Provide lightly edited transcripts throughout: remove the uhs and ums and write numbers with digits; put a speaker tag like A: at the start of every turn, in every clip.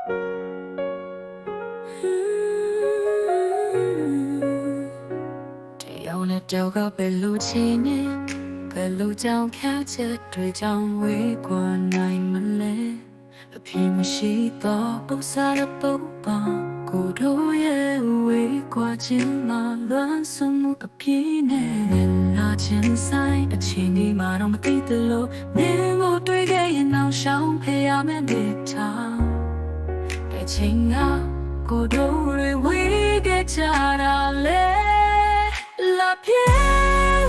A: တရားနဲ့တောက်ကပဲလူချင်းနဲ့ပဲလူကြောင့်ခက်ချက်တွေကြောင့်ဝေးကွာနိုင်မလဲအဖြစ်မရှိတော့ပုံစားတဲ့ပုံပါကိုတို့ရဲ့ဝေးကွာခြင်းမှာလွမ်းဆွမှုအပြည့်နဲ့လာခြင်းဆိုင်အချိန်ဒီမှာတော့မသိသလိုမင်းကိုတွေ့ခဲ့ရင်နောက်ရှောင်ဖယ်ရမယ့်နေထားအချိန်ကကိုတို့တွေဝေးခဲ့ကြတာလေလာပြေ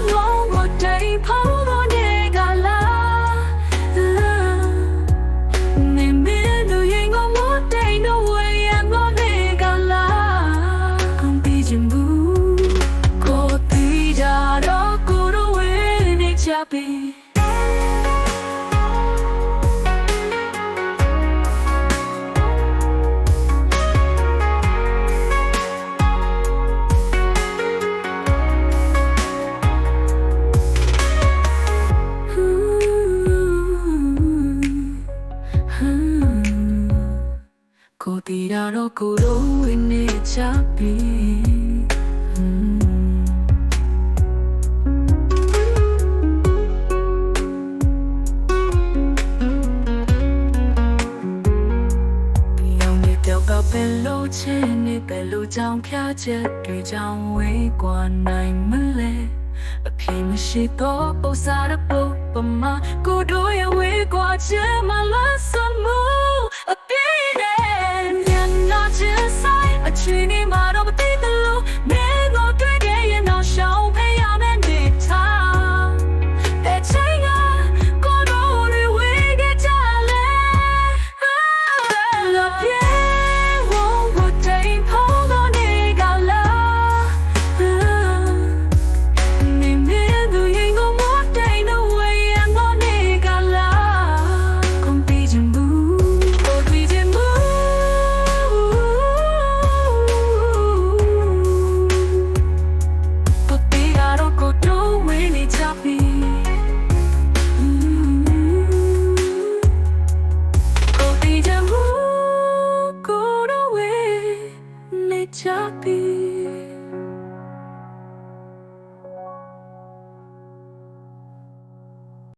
A: လုံးကိုတိမ်ဖောင်းတော့နေကလာနေမင်းတို့ရင်ကိုမတိမ်တော့ဝေးရမနေကလာကုန်ပြီးချင်ဘူးကိုတီးကြတော့ကိုတို့ဝေးနေချပြီကိုတီးတော့ကိုတို့ဝေးနေချပြီပဲလို့ချင်နေပဲလို့ကြောင့်ဖျားချက်တွေကြောင့်ဝေးကွာနိုင်မလဲအဖြစ်မရှိတော့ပုံစားတဲ့ပုံပမာကိုတို့ရဲ့ဝေးကွာခြင်းမလားစမှုအပြည့်နဲ့ညနာချင်ဆိုင်အချိန်ဒီမှာတော့မသိသလိုမင်းတို့တွေ့ခဲ့ရင်တော့ရှောင်ဖယ်ရမယ့်နေထားတဲ့ချိန်ကကိုတို့တွေဝေးခဲ့ကြလဲလာပြေHappy